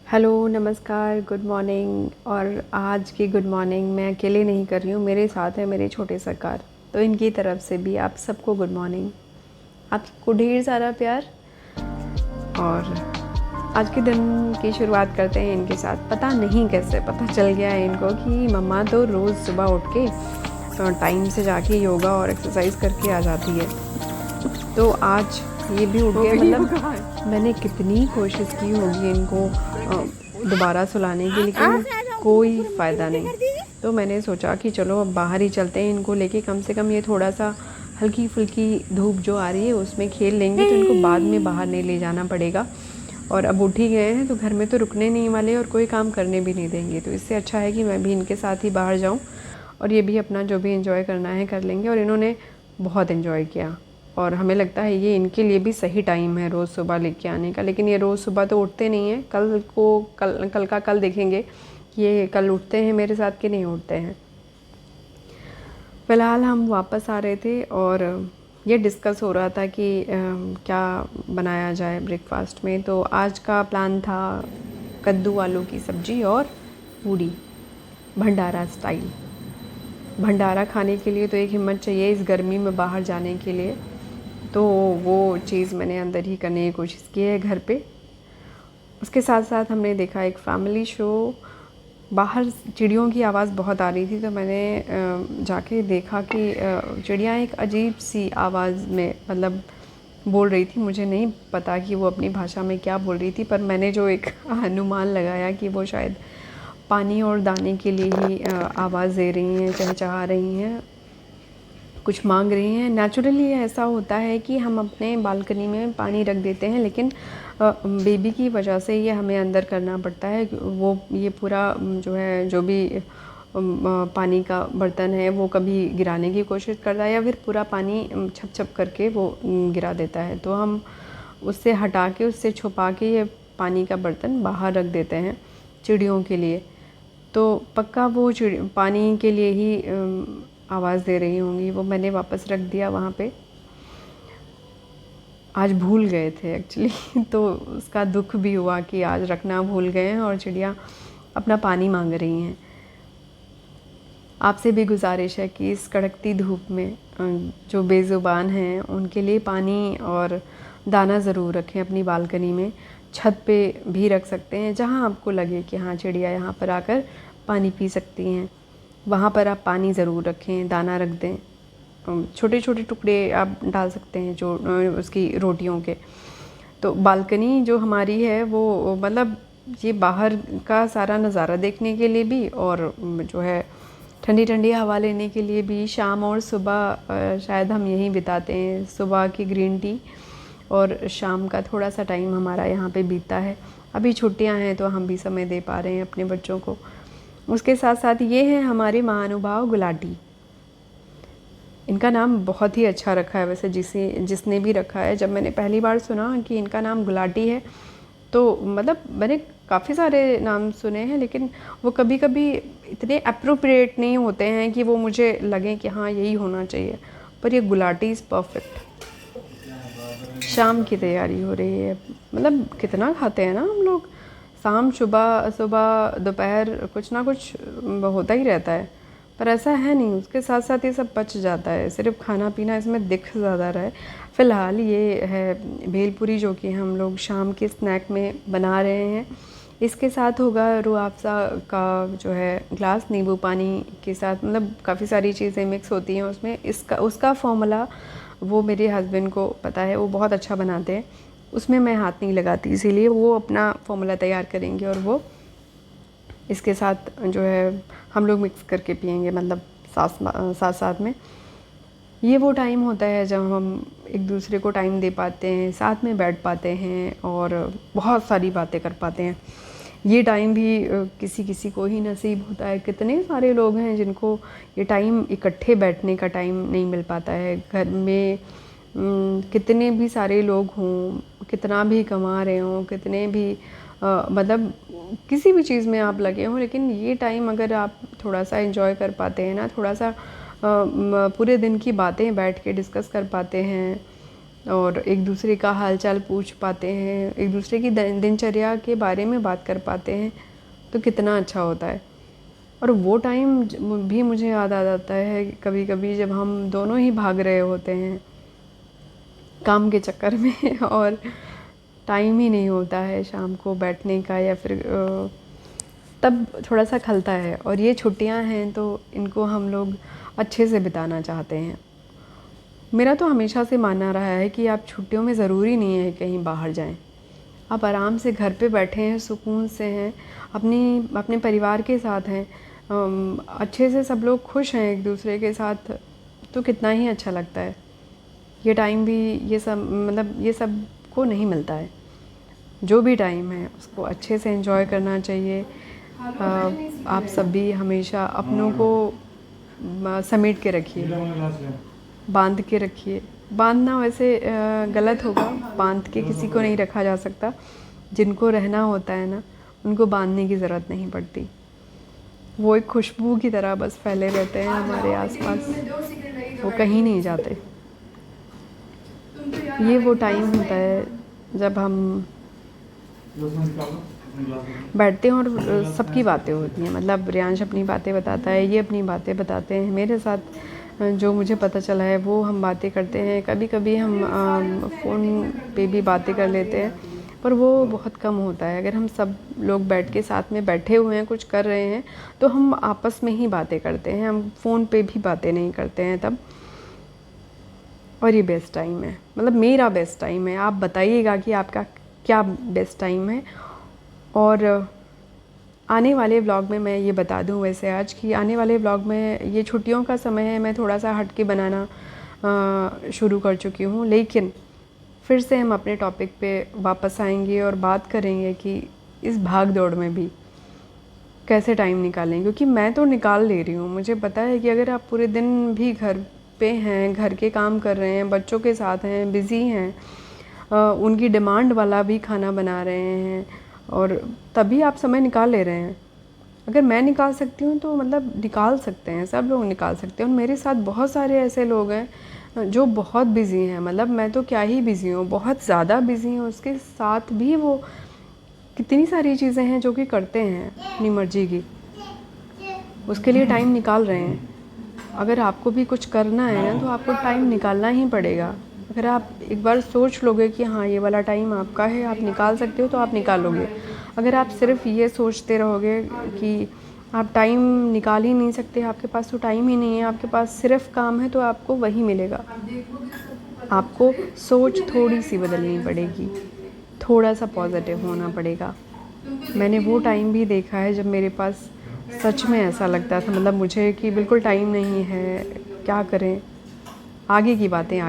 Hello, नमस्कार, good morning. और आज की गुड मॉर्निंग मैं अकेले नहीं कर रही हूँ, मेरे साथ है मेरे छोटे सरकार। तो इनकी तरफ से भी आप सबको गुड मॉर्निंग। आपको ढेर सारा प्यार। और आज के दिन की शुरुआत करते हैं इनके साथ। पता नहीं कैसे पता चल गया है इनको कि मम्मा तो रोज़ सुबह उठ के टाइम से जाके योगा और एक्सरसाइज करके आ जाती है। तो आज ये भी उठ गए। मतलब मैंने कितनी कोशिश की होगी इनको दोबारा सुलाने की, लेकिन कोई फ़ायदा नहीं। तो मैंने सोचा कि चलो अब बाहर ही चलते हैं इनको लेके, कम से कम ये थोड़ा सा हल्की फुल्की धूप जो आ रही है उसमें खेल लेंगे, तो इनको बाद में बाहर नहीं ले जाना पड़ेगा। और अब उठ ही गए हैं तो घर में तो रुकने नहीं वाले और कोई काम करने भी नहीं देंगे। तो इससे अच्छा है कि मैं भी इनके साथ ही बाहर जाऊं और ये भी अपना जो भी एंजॉय करना है कर लेंगे। और इन्होंने बहुत एंजॉय किया और हमें लगता है ये इनके लिए भी सही टाइम है रोज़ सुबह लेके आने का। लेकिन ये रोज़ सुबह तो उठते नहीं हैं। कल का कल देखेंगे कि ये कल उठते हैं मेरे साथ कि नहीं उठते हैं। फ़िलहाल हम वापस आ रहे थे और ये डिस्कस हो रहा था कि क्या बनाया जाए ब्रेकफास्ट में। तो आज का प्लान था कद्दू आलू की सब्ज़ी और पूड़ी, भंडारा स्टाइल। भंडारा खाने के लिए तो एक हिम्मत चाहिए इस गर्मी में बाहर जाने के लिए। तो वो चीज़ मैंने अंदर ही करने की कोशिश की है घर पे। उसके साथ साथ हमने देखा एक फैमिली शो। बाहर चिड़ियों की आवाज़ बहुत आ रही थी, तो मैंने जाके देखा कि चिड़िया एक अजीब सी आवाज़ में मतलब बोल रही थी। मुझे नहीं पता कि वो अपनी भाषा में क्या बोल रही थी, पर मैंने जो एक अनुमान लगाया कि वो शायद पानी और दाने के लिए ही आवाज़ दे रही हैं, चहचहा रही हैं, कुछ मांग रही हैं। नेचुरली ऐसा होता है कि हम अपने बालकनी में पानी रख देते हैं, लेकिन बेबी की वजह से ये हमें अंदर करना पड़ता है। वो ये पूरा जो है जो भी पानी का बर्तन है वो कभी गिराने की कोशिश करता है या फिर पूरा पानी छप छप करके वो गिरा देता है। तो हम उससे हटा के उससे छुपा के ये पानी का बर्तन बाहर रख देते हैं चिड़ियों के लिए। तो पक्का वो पानी के लिए ही आवाज़ दे रही होंगी। वो मैंने वापस रख दिया वहाँ पे। आज भूल गए थे एक्चुअली तो उसका दुख भी हुआ कि आज रखना भूल गए हैं और चिड़िया अपना पानी मांग रही हैं। आपसे भी गुजारिश है कि इस कड़कती धूप में जो बेज़ुबान हैं उनके लिए पानी और दाना ज़रूर रखें अपनी बालकनी में। छत पे भी रख सकते हैं, जहाँ आपको लगे कि हाँ चिड़िया यहाँ पर आकर पानी पी सकती हैं, वहाँ पर आप पानी ज़रूर रखें, दाना रख दें। छोटे छोटे टुकड़े आप डाल सकते हैं जो उसकी रोटियों के। तो बालकनी जो हमारी है वो मतलब ये बाहर का सारा नज़ारा देखने के लिए भी और जो है ठंडी ठंडी हवा लेने के लिए भी। शाम और सुबह शायद हम यहीं बिताते हैं। सुबह की ग्रीन टी और शाम का थोड़ा सा टाइम हमारा यहाँ पे बीतता है। अभी छुट्टियाँ हैं तो हम भी समय दे पा रहे हैं अपने बच्चों को। उसके साथ साथ ये हैं हमारे महानुभाव गुलाटी। इनका नाम बहुत ही अच्छा रखा है वैसे, जिसने भी रखा है। जब मैंने पहली बार सुना कि इनका नाम गुलाटी है तो मतलब मैंने काफ़ी सारे नाम सुने हैं, लेकिन वो कभी कभी इतने अप्रोप्रिएट नहीं होते हैं कि वो मुझे लगे कि हाँ यही होना चाहिए। पर ये गुलाटी इज़ परफेक्ट। शाम की तैयारी हो रही है। मतलब कितना खाते हैं ना हम लोग। शाम सुबह सुबह दोपहर कुछ ना कुछ होता ही रहता है, पर ऐसा है नहीं। उसके साथ साथ ये सब पच जाता है। सिर्फ खाना पीना इसमें दिख ज़्यादा रहा है। फ़िलहाल ये है भेलपुरी जो कि हम लोग शाम के स्नैक में बना रहे हैं। इसके साथ होगा रूह अफ़ज़ा का जो है ग्लास, नींबू पानी के साथ। मतलब काफ़ी सारी चीज़ें मिक्स होती हैं उसमें। इसका उसका फॉर्मूला वो मेरे हस्बैंड को पता है, वो बहुत अच्छा बनाते हैं। उसमें मैं हाथ नहीं लगाती, इसीलिए वो अपना फॉर्मूला तैयार करेंगे और वो इसके साथ जो है हम लोग मिक्स करके पियेंगे। मतलब साथ साथ में ये वो टाइम होता है जब हम एक दूसरे को टाइम दे पाते हैं, साथ में बैठ पाते हैं और बहुत सारी बातें कर पाते हैं। ये टाइम भी किसी किसी को ही नसीब होता है। कितने सारे लोग हैं जिनको ये टाइम इकट्ठे बैठने का टाइम नहीं मिल पाता है। घर में कितने भी सारे लोग हों, कितना भी कमा रहे हों, कितने भी मतलब किसी भी चीज़ में आप लगे हों, लेकिन ये टाइम अगर आप थोड़ा सा एंजॉय कर पाते हैं ना, थोड़ा सा पूरे दिन की बातें बैठ के डिस्कस कर पाते हैं और एक दूसरे का हालचाल पूछ पाते हैं, एक दूसरे की दिनचर्या के बारे में बात कर पाते हैं, तो कितना अच्छा होता है। और वो टाइम भी मुझे याद आ जाता है कभी कभी, जब हम दोनों ही भाग रहे होते हैं काम के चक्कर में और टाइम ही नहीं होता है शाम को बैठने का, या फिर तब थोड़ा सा खलता है। और ये छुट्टियां हैं तो इनको हम लोग अच्छे से बिताना चाहते हैं। मेरा तो हमेशा से मानना रहा है कि आप छुट्टियों में ज़रूरी नहीं है कहीं बाहर जाएं, आप आराम से घर पे बैठे हैं, सुकून से हैं, अपने परिवार के साथ हैं, अच्छे से सब लोग खुश हैं एक दूसरे के साथ, तो कितना ही अच्छा लगता है। ये टाइम भी ये सब मतलब ये सब को नहीं मिलता है। जो भी टाइम है उसको अच्छे से एंजॉय करना चाहिए। आप सब भी हमेशा अपनों को समेट के रखिए, बांध के रखिए। बांधना वैसे गलत होगा, बांध के किसी को नहीं रखा जा सकता। जिनको रहना होता है ना, उनको बांधने की ज़रूरत नहीं पड़ती। वो एक खुशबू की तरह बस फैले रहते हैं हमारे आसपास, वो कहीं नहीं जाते। ये वो टाइम होता है जब हम बैठते हैं और सबकी बातें होती हैं। मतलब रियांश अपनी बातें बताता है, ये अपनी बातें बताते हैं, मेरे साथ जो मुझे पता चला है वो हम बातें करते हैं। कभी कभी हम फ़ोन पे भी बातें कर लेते हैं, पर वो बहुत कम होता है। अगर हम सब लोग बैठ के साथ में बैठे हुए हैं, कुछ कर रहे हैं, तो हम आपस में ही बातें करते हैं, हम फ़ोन पे भी बातें नहीं करते हैं तब। और ये बेस्ट टाइम है, मतलब मेरा बेस्ट टाइम है। आप बताइएगा कि आपका क्या बेस्ट टाइम है। और आने वाले व्लॉग में मैं ये बता दूं वैसे आज कि आने वाले व्लॉग में ये छुट्टियों का समय है, मैं थोड़ा सा हट के बनाना शुरू कर चुकी हूँ, लेकिन फिर से हम अपने टॉपिक पे वापस आएंगे और बात करेंगे कि इस भाग दौड़ में भी कैसे टाइम निकालें। क्योंकि मैं तो निकाल ले रही हूँ, मुझे पता है कि अगर आप पूरे दिन भी घर पे हैं, घर के काम कर रहे हैं, बच्चों के साथ हैं, बिज़ी हैं, उनकी डिमांड वाला भी खाना बना रहे हैं, और तभी आप समय निकाल ले रहे हैं। अगर मैं निकाल सकती हूँ तो मतलब निकाल सकते हैं, सब लोग निकाल सकते हैं। और मेरे साथ बहुत सारे ऐसे लोग हैं जो बहुत बिज़ी हैं, मतलब मैं तो क्या ही बिज़ी हूँ, बहुत ज़्यादा बिज़ी हूँ। उसके साथ भी वो कितनी सारी चीज़ें हैं जो कि करते हैं अपनी मर्ज़ी की, उसके लिए टाइम निकाल रहे हैं। अगर आपको भी कुछ करना है ना, तो आपको टाइम निकालना ही पड़ेगा। अगर आप एक बार सोच लोगे कि हाँ ये वाला टाइम आपका है, आप निकाल सकते हो, तो आप निकालोगे। अगर आप सिर्फ ये सोचते रहोगे कि आप टाइम निकाल ही नहीं सकते, आपके पास तो टाइम ही नहीं है, आपके पास सिर्फ काम है, तो आपको वही मिलेगा। आपको सोच थोड़ी सी बदलनी पड़ेगी, थोड़ा सा पॉजिटिव होना पड़ेगा। मैंने वो टाइम भी देखा है जब मेरे पास सच में ऐसा लगता था, मतलब मुझे कि बिल्कुल टाइम नहीं है, क्या करें, आगे की बातें